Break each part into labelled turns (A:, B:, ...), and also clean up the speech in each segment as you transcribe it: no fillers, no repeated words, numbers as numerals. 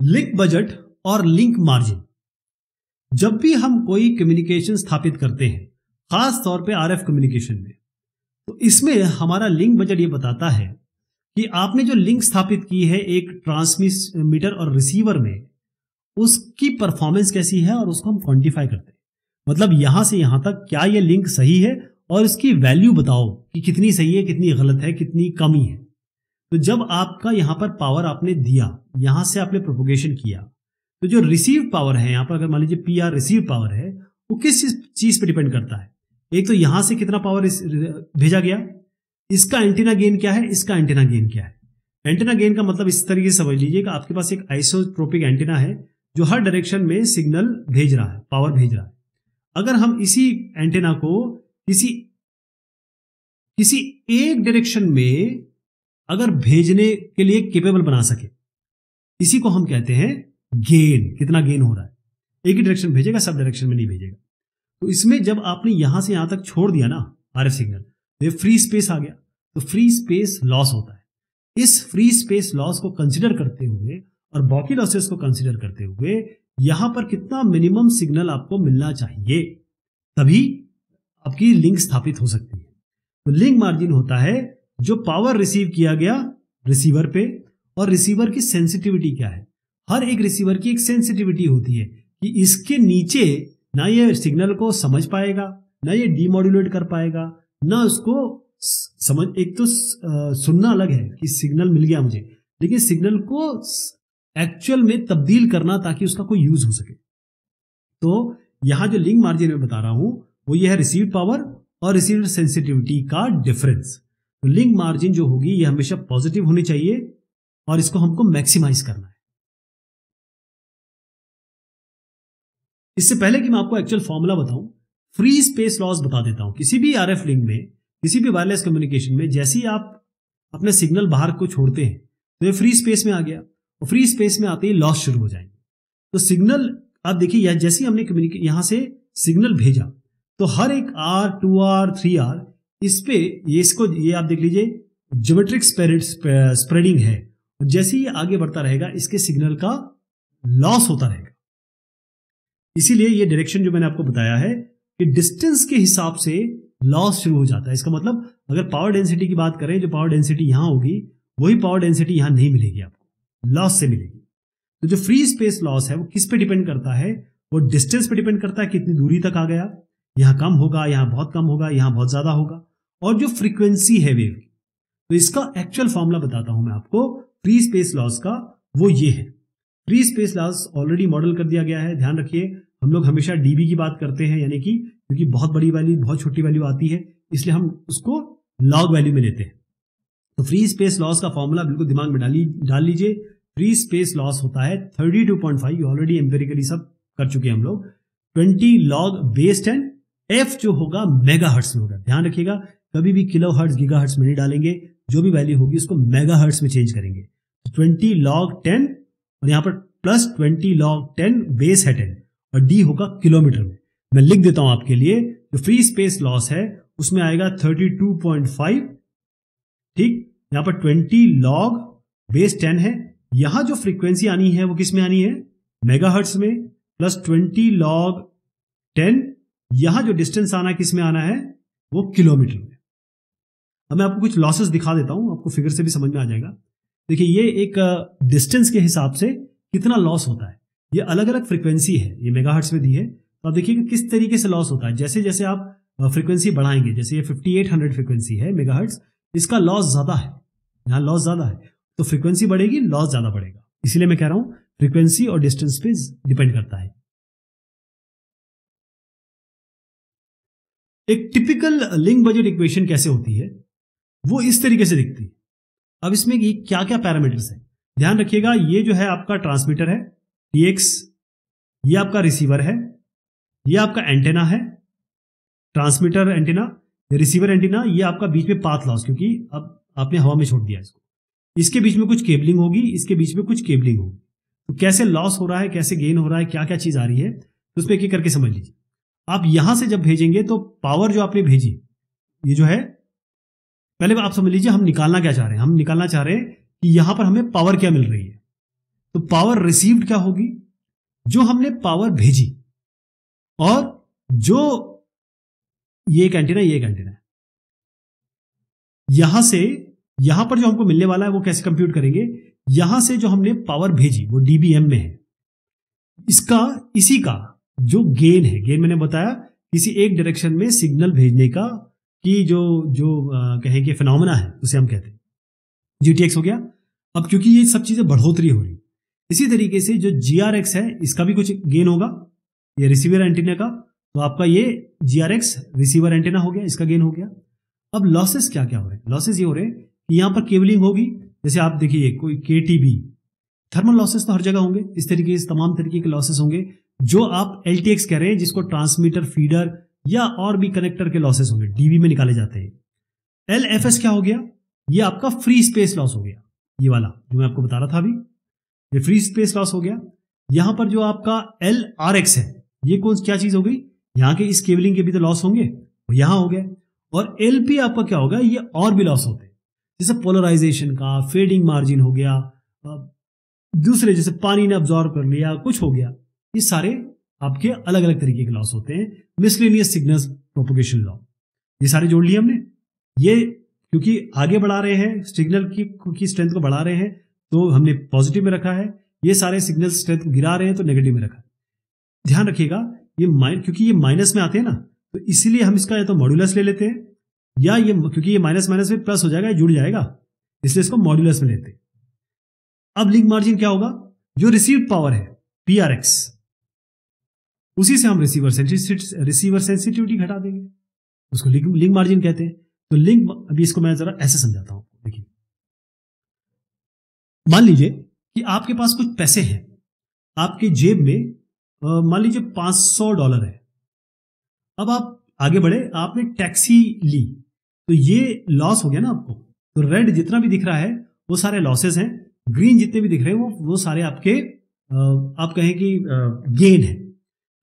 A: Link budget और link margin. जब भी हम कोई कम्युनिकेशन स्थापित करते हैं, खास तौर पे आरएफ कम्युनिकेशन में, तो इसमें हमारा लिंक बजट ये बताता है कि आपने जो लिंक स्थापित की है एक ट्रांसमीटर और रिसीवर में, उसकी परफॉर्मेंस कैसी है और उसको हम क्वांटिफाई करते हैं। मतलब यहां से यहां तक क्या ये लिंक सही है और इसकी वैल्यू बताओ कि कितनी सही है, कितनी गलत है, कितनी कमी है। तो जब आपका यहां पर पावर आपने दिया, यहां से आपने प्रोपोगेशन किया, तो जो रिसीव पावर है यहां पर, अगर मान लीजिए पी आर रिसीव पावर है, वो किस चीज पे डिपेंड करता है। एक तो यहां से कितना पावर भेजा गया, इसका एंटीना गेन क्या है, इसका एंटीना गेन क्या है। एंटीना गेन का मतलब इस तरीके से समझ लीजिए कि आपके पास एक आइसोट्रोपिक एंटीना है जो हर डायरेक्शन में सिग्नल भेज रहा है, पावर भेज रहा है। अगर हम इसी एंटीना को किसी एक डायरेक्शन में अगर भेजने के लिए केपेबल बना सके, इसी को हम कहते हैं गेन। कितना गेन हो रहा है, एक ही डायरेक्शन भेजेगा, सब डायरेक्शन में नहीं भेजेगा। तो इसमें जब आपने यहां से यहां तक छोड़ दिया ना आरएफ सिग्नल, तो ये फ्री स्पेस आ गया, तो फ्री स्पेस लॉस होता है। इस फ्री स्पेस लॉस को कंसिडर करते हुए और बाकी लॉसेस को कंसिडर करते हुए यहां पर कितना मिनिमम सिग्नल आपको मिलना चाहिए, तभी आपकी लिंक स्थापित हो सकती है। तो लिंक मार्जिन होता है जो पावर रिसीव किया गया रिसीवर पे, और रिसीवर की सेंसिटिविटी क्या है। हर एक रिसीवर की एक सेंसिटिविटी होती है कि इसके नीचे ना ये सिग्नल को समझ पाएगा, ना ये डीमॉड्यूलेट कर पाएगा, ना उसको समझ। एक तो सुनना अलग है कि सिग्नल मिल गया मुझे, लेकिन सिग्नल को एक्चुअल में तब्दील करना ताकि उसका कोई यूज हो सके। तो यहां जो लिंक मार्जिन में बता रहा हूं वो ये है रिसीव पावर और रिसीव सेंसिटिविटी का डिफरेंस। तो लिंक मार्जिन जो होगी ये हमेशा पॉजिटिव होनी चाहिए और इसको हमको मैक्सिमाइज करना है। इससे पहले कि मैं आपको एक्चुअल फॉर्मूला बताऊं, फ्री स्पेस लॉस बता देता हूं। किसी भी आरएफ लिंक में, किसी भी वायरलेस कम्युनिकेशन में, जैसे ही आप अपने सिग्नल बाहर को छोड़ते हैं तो ये फ्री स्पेस में आ गया, और फ्री स्पेस में आते ही लॉस शुरू हो जाएंगे। तो सिग्नल आप देखिए, जैसे ही हमने यहां से सिग्नल भेजा तो हर एक R, 2R, 3R इस पे ये आप देख लीजिए ज्योमेट्रिक स्प्रेडिंग है, और जैसे ही आगे बढ़ता रहेगा इसके सिग्नल का लॉस होता रहेगा। इसीलिए ये डायरेक्शन जो मैंने आपको बताया है कि डिस्टेंस के हिसाब से लॉस शुरू हो जाता है। इसका मतलब अगर पावर डेंसिटी की बात करें, जो पावर डेंसिटी यहां होगी वही पावर डेंसिटी यहां नहीं मिलेगी, आपको लॉस से मिलेगी। तो जो फ्री स्पेस लॉस है वो किस पे डिपेंड करता है, वो डिस्टेंस पे डिपेंड करता है, कितनी दूरी तक आ गया। यहां कम होगा, यहां बहुत कम होगा, यहां बहुत ज्यादा होगा, और जो फ्रीक्वेंसी है वेव की। तो इसका एक्चुअल फॉर्मूला बताता हूं मैं आपको फ्री स्पेस लॉस का, वो ये है। Free space loss already model कर दिया गया है, ध्यान रखिए। हम लोग हमेशा डीबी की बात करते हैं, यानी कि क्योंकि बहुत बड़ी वैल्यू, बहुत छोटी वैल्यू आती है, इसलिए हम उसको लॉग वैल्यू में लेते हैं। तो फ्री स्पेस लॉस का फॉर्मूला बिल्कुल दिमाग में डाल लीजिए। फ्री स्पेस लॉस होता है 32.5, ऑलरेडी एम्पेरिकली सब कर चुके हैं हम लोग, 20 log बेस 10। एफ जो होगा मेगाहर्ट्ज में होगा, ध्यान रखिएगा, कभी भी किलोहर्ट्ज गीगाहर्ट्ज में नहीं डालेंगे, जो भी वैल्यू होगी उसको मेगाहर्ट्ज में चेंज करेंगे। 20 log 10 और यहां पर प्लस 20 log 10 बेस है 10, और डी होगा किलोमीटर में। मैं लिख देता हूं आपके लिए, जो फ्री स्पेस लॉस है उसमें आएगा 32.5, ठीक। यहां पर 20 log बेस 10 है, यहां जो फ्रीक्वेंसी आनी है वो किस में आनी है, मेगाहर्ट्ज में, प्लस 20 log 10, यहां जो डिस्टेंस आना है किस में आना है, वो किलोमीटर में। अब मैं आपको कुछ लॉसेस दिखा देता हूं, आपको फिगर से भी समझ में आ जाएगा। देखिए ये एक डिस्टेंस के हिसाब से कितना लॉस होता है, ये अलग अलग फ्रीक्वेंसी है, ये मेगाहर्ट्ज में दी है। तो आप देखिए किस तरीके से लॉस होता है। जैसे जैसे आप फ्रीक्वेंसी बढ़ाएंगे, जैसे ये 5800 फ्रीक्वेंसी है मेगाहर्ट्ज, इसका लॉस ज्यादा है, यहां लॉस ज्यादा है, तो फ्रीक्वेंसी बढ़ेगी, लॉस ज्यादा बढ़ेगा। इसलिए मैं कह रहा हूं फ्रीक्वेंसी और डिस्टेंस पे डिपेंड करता है। एक टिपिकल लिंक बजट इक्वेशन कैसे होती है, वो इस तरीके से दिखती है। अब इसमें ये क्या क्या पैरामीटर्स है, ध्यान रखिएगा। ये जो है आपका ट्रांसमीटर है TX, ये आपका रिसीवर है, ये आपका एंटेना है, ट्रांसमीटर एंटेना, रिसीवर एंटेना, ये आपका बीच में पाथ लॉस, क्योंकि अब आपने हवा में छोड़ दिया इसको, इसके बीच में कुछ केबलिंग होगी, इसके बीच में कुछ केबलिंग होगी। तो कैसे लॉस हो रहा है, कैसे गेन हो रहा है, क्या क्या चीज आ रही है, तो उसमें एक एक करके समझ लीजिए। आप यहां से जब भेजेंगे तो पावर जो आपने भेजी, ये जो है, पहले आप समझ लीजिए हम निकालना क्या चाह रहे हैं। हम निकालना चाह रहे हैं कि यहां पर हमें पावर क्या मिल रही है। तो पावर रिसीव्ड क्या होगी, जो हमने पावर भेजी, और जो ये एक एंटीना, ये एक एंटीना है, यहां से यहां पर जो हमको मिलने वाला है वो कैसे कंप्यूट करेंगे, यहां से जो हमने पावर भेजी वो डीबीएम में है, इसी का जो गेन है, गेन मैंने बताया किसी एक डायरेक्शन में सिग्नल भेजने का कि जो कहें कि फिनोमेना है उसे हम कहते हैं, जीटीएक्स हो गया। अब क्योंकि ये सब चीजें बढ़ोतरी हो रही, इसी तरीके से जो जीआरएक्स है इसका भी कुछ गेन होगा, ये रिसीवर एंटीना का, तो आपका ये जीआरएक्स रिसीवर एंटीना हो गया, इसका गेन हो गया। अब लॉसेस क्या क्या हो रहे हैं, लॉसेस ये हो रहे हैं कि यहां पर केबलिंग होगी, जैसे आप देखिए कोई केटीबी, थर्मल लॉसेस तो हर जगह होंगे, इस तरीके से तमाम तरीके के लॉसेस होंगे, जो आप एलटीएक्स कह रहे हैं जिसको ट्रांसमीटर, फीडर या और भी कनेक्टर के लॉसेस होंगे, डीबी में निकाले जाते हैं। एलएफएस क्या हो गया, ये आपका फ्री स्पेस लॉस हो गया, ये वाला जो मैं आपको बता रहा था अभी, ये फ्री स्पेस लॉस हो गया। यहां पर जो आपका एलआरएक्स है, ये क्या चीज हो गई, यहां के इस केबलिंग के भी तो लॉस होंगे, वो यहां हो गए। और एलपी आपका क्या होगा, ये और भी लॉस होते हैं, जैसे पोलराइजेशन का, फेडिंग मार्जिन हो गया, दूसरे जैसे पानी ने अब्जॉर्ब कर लिया, कुछ हो गया, ये सारे आपके अलग अलग तरीके के लॉस होते हैं। मिसलेनियस सिग्नल्स प्रोपगेशन लॉ, ये सारे जोड़ लिए हमने। ये क्योंकि आगे बढ़ा रहे हैं, सिग्नल की स्ट्रेंथ को बढ़ा रहे हैं, तो हमने पॉजिटिव में रखा है, ये सारे सिग्नल स्ट्रेंथ को गिरा रहे हैं तो नेगेटिव में रखा है। ध्यान रखिएगा, ये क्योंकि ये माइनस में आते हैं ना, तो इसीलिए हम इसका या तो मॉड्यूलस ले लेते हैं, या ये क्योंकि ये माइनस माइनस में प्लस हो जाएगा, जुड़ जाएगा, इसलिए इसको मॉड्यूलस में लेते हैं। अब लिंक मार्जिन क्या होगा, जो रिसीव्ड पावर है पीआरएक्स, उसी से हम रिसीवर सेंसिटिविटी घटा देंगे, उसको लिंक मार्जिन कहते हैं। तो लिंक, अभी इसको मैं जरा ऐसे समझाता हूं, देखिए मान लीजिए कि आपके पास कुछ पैसे हैं, आपके जेब में मान लीजिए $500 है। अब आप आगे बढ़े, आपने टैक्सी ली, तो ये लॉस हो गया ना आपको, तो रेड जितना भी दिख रहा है वो सारे लॉसेस हैं, ग्रीन जितने भी दिख रहे हैं वो सारे आपके आप कहें कि गेन है।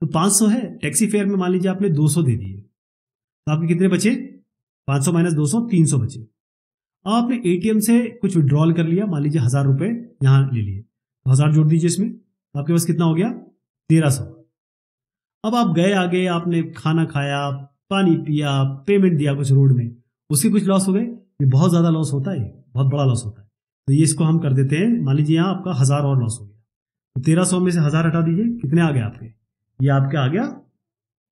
A: तो 500 है, टैक्सी फेयर में मान लीजिए आपने 200 दे दिए, तो आपके कितने बचे, 500 माइनस 200, 300 बचे। अब आपने एटीएम से कुछ विड्रॉल कर लिया, मान लीजिए 1000 रुपए यहां ले लिए, तो 1000 जोड़ दीजिए इसमें, तो आपके पास कितना हो गया, 1300। अब आप गए आगे, आपने खाना खाया, पानी पिया, पेमेंट दिया कुछ रोड में, उसके कुछ लॉस हो गए, ये बहुत ज्यादा लॉस होता है, बहुत बड़ा लॉस होता है, तो ये इसको हम कर देते हैं, मान लीजिए यहां आपका 1000 और लॉस हो गया, तो 1300 में से 1000 हटा दीजिए, कितने आ गए आपके, ये आपके आ गया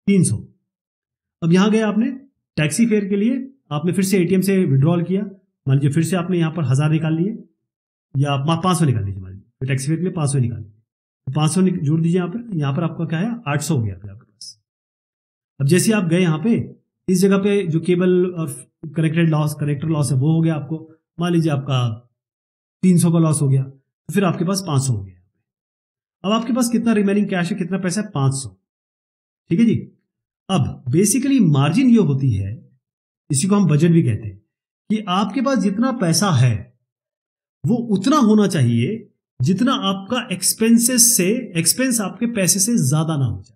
A: 300। अब यहां गए आपने टैक्सी फेयर के लिए, आपने फिर से एटीएम से विड्रॉल किया, मान लीजिए फिर से आपने यहां पर 1000 निकाल लिए, या 500 निकाल लीजिए, मान लीजिए टैक्सी फेयर के लिए 500 निकाल लीजिए, 500 जोड़ दीजिए यहां पर आपका क्या है, 800 हो गया आपके पास। अब जैसे आप गए यहां पे, इस जगह पे जो केबल और कनेक्टर लॉस है वो हो गया आपको, मान लीजिए आपका 300 का लॉस हो गया, तो फिर आपके पास 500 हो गया। अब आपके पास कितना रिमेनिंग कैश है, कितना पैसा है, 500, ठीक है जी। अब बेसिकली मार्जिन ये होती है, इसी को हम बजट भी कहते हैं, कि आपके पास जितना पैसा है वो उतना होना चाहिए जितना आपका एक्सपेंस आपके पैसे से ज्यादा ना हो जाए।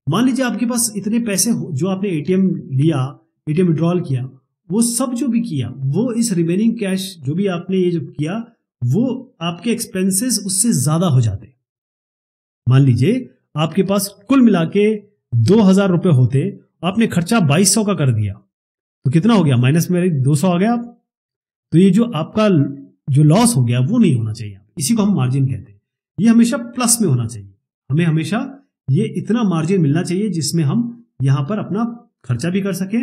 A: मान लीजिए आपके पास इतने पैसे जो आपने एटीएम लिया, एटीएम विड्रॉल किया, वो सब जो भी किया, वो इस रिमेनिंग कैश जो भी आपने ये जो किया, वो आपके एक्सपेंसेस उससे ज्यादा हो जाते। मान लीजिए आपके पास कुल मिला के 2000 रुपए होते, आपने खर्चा 2200 का कर दिया, तो कितना हो गया, माइनस में 200 आ गया। तो ये जो आपका जो लॉस हो गया वो नहीं होना चाहिए, इसी को हम मार्जिन कहते हैं। ये हमेशा प्लस में होना चाहिए, हमें हमेशा ये इतना मार्जिन मिलना चाहिए जिसमें हम यहां पर अपना खर्चा भी कर सकें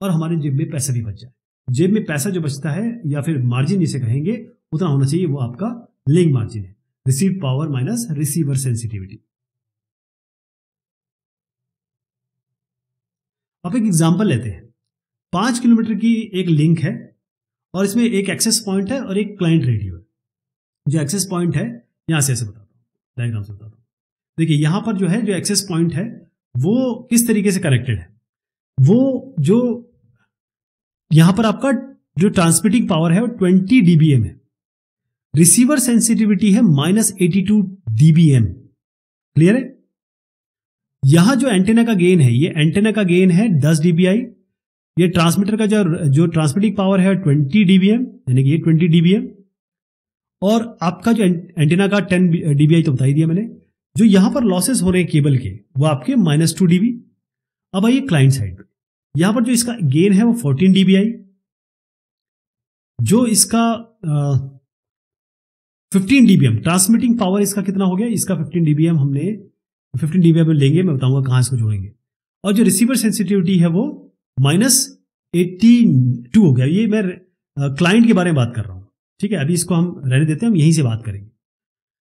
A: और हमारे जेब में पैसा भी बच जाए। जेब में पैसा जो बचता है, या फिर मार्जिन जिसे कहेंगे, उतना होना चाहिए, वो आपका लिंक मार्जिन है, receive power minus receiver sensitivity. अब एक एग्जांपल लेते हैं, 5 किलोमीटर की एक लिंक है और इसमें एक एक्सेस पॉइंट है और एक क्लाइंट रेडियो है। जो एक्सेस पॉइंट है, यहां से ऐसे बताता हूं, डायग्राम से बताता हूं। देखिए यहां पर जो है, जो एक्सेस पॉइंट है वो किस तरीके से कनेक्टेड है, वो जो यहां पर आपका जो ट्रांसमिटिंग पावर है वो 20 dBm है, रिसीवर सेंसिटिविटी है -82 dBm। क्लियर है। यहां जो एंटेना का गेन है, ये एंटेना का गेन है 10 dBi, ये ट्रांसमीटर का जो ट्रांसमिटिंग पावर है 20 dBm, यानी कि ये 20 dBm, और आपका जो एंटीना का 10 dBi तो बता ही दिया मैंने। जो यहां पर लॉसेस हो रहे हैं केबल के वो आपके -2 dB। अब आइए क्लाइंट साइड पे, यहां पर जो इसका गेन है वो 14 dBi, जो इसका 15 dBm ट्रांसमिटिंग पावर इसका कितना हो गया, इसका 15 dBm हमने 15 dBm लेंगे, मैं बताऊंगा कहां इसको जोड़ेंगे। और जो रिसीवर सेंसिटिविटी है वो -82 हो गया। ये मैं क्लाइंट के बारे में बात कर रहा हूं, ठीक है। अभी इसको हम रहने देते हैं, हम यहीं से बात करेंगे।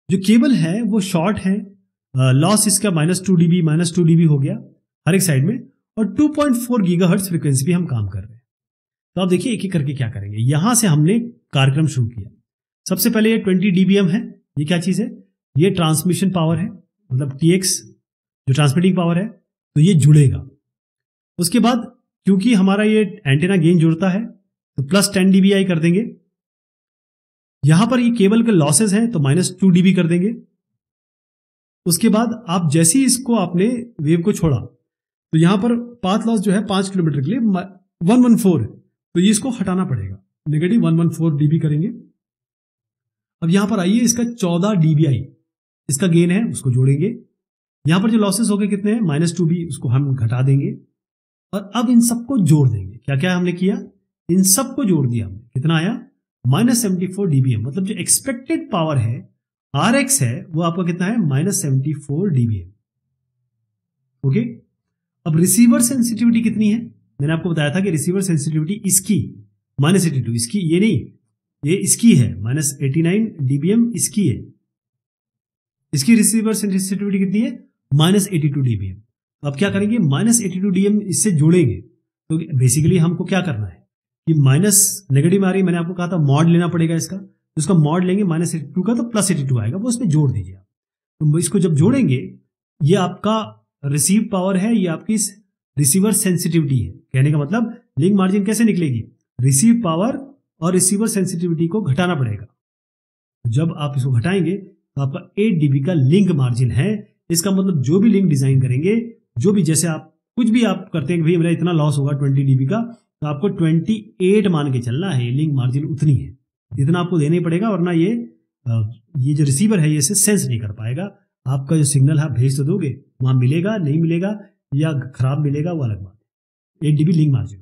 A: जो केबल है वो शॉर्ट है, लॉस इसका -2 dB हो गया हर एक साइड में, और 2.4 गीगाहर्ट्ज फ्रीक्वेंसी पे हम काम कर रहे हैं। तो आप देखिए एक एक करके क्या करेंगे। यहां से हमने कार्यक्रम शुरू किया। सबसे पहले ये 20 dBm है, ये क्या चीज है, ये ट्रांसमिशन पावर है, मतलब TX जो ट्रांसमिटिंग पावर है, तो ये जुड़ेगा। उसके बाद क्योंकि हमारा ये एंटीना गेन जुड़ता है तो +10 dBi कर देंगे। यहां पर ये केबल के लॉसेस हैं तो -2 dB कर देंगे। उसके बाद आप जैसे ही इसको आपने वेव को छोड़ा तो यहां पर पाथ लॉस जो है 5 किलोमीटर के लिए 114, तो ये इसको हटाना पड़ेगा, -114 dB करेंगे। अब यहां पर आइए, इसका 14 dBi इसका गेन है, उसको जोड़ेंगे। यहां पर जो लॉसेस हो गए कितने हैं, -2 भी, उसको हम घटा देंगे। और अब इन सबको जोड़ देंगे। क्या क्या हमने किया, इन सबको जोड़ दिया हमने, कितना आया, -74 dBm। मतलब जो एक्सपेक्टेड पावर है RX है वो आपका कितना है, -74 dBm। ओके। अब रिसीवर सेंसिटिविटी कितनी है, मैंने आपको बताया था कि रिसीवर सेंसिटिविटी इसकी -82, इसकी ये नहीं, ये इसकी है, -89 dBm इसकी है। इसकी रिसीवर सेंसिटिविटी कितनी है, -82 dBm। अब क्या करेंगे, -82 dBm इससे जोड़ेंगे। तो बेसिकली हमको क्या करना है कि माइनस नेगेटिव आ रही है, मैंने आपको कहा था मॉड लेना पड़ेगा इसका, तो इसका मॉड लेंगे -82 का, तो +82 आएगा, वो उसमें जोड़ दीजिए। तो इसको जब जोड़ेंगे, ये आपका रिसीव पावर है, ये आपकी रिसीवर सेंसिटिविटी है। कहने का मतलब लिंक मार्जिन कैसे निकलेगी, रिसीव पावर और रिसीवर सेंसिटिविटी को घटाना पड़ेगा। जब आप इसको घटाएंगे तो आपका 8 dB का लिंक मार्जिन है। इसका मतलब जो भी लिंक डिजाइन करेंगे, जो भी, जैसे आप कुछ भी आप करते हैं कि भाई मेरा इतना लॉस होगा 20 dB का, तो आपको 28 मान के चलना है, लिंक मार्जिन उतनी है, इतना आपको देना ही पड़ेगा, वरना ये जो रिसीवर है ये इसे सेंस नहीं कर पाएगा। आपका जो सिग्नल है भेज तो दोगे, वहां मिलेगा नहीं मिलेगा या खराब मिलेगा वो अलग बात है। 8 dB लिंक मार्जिन।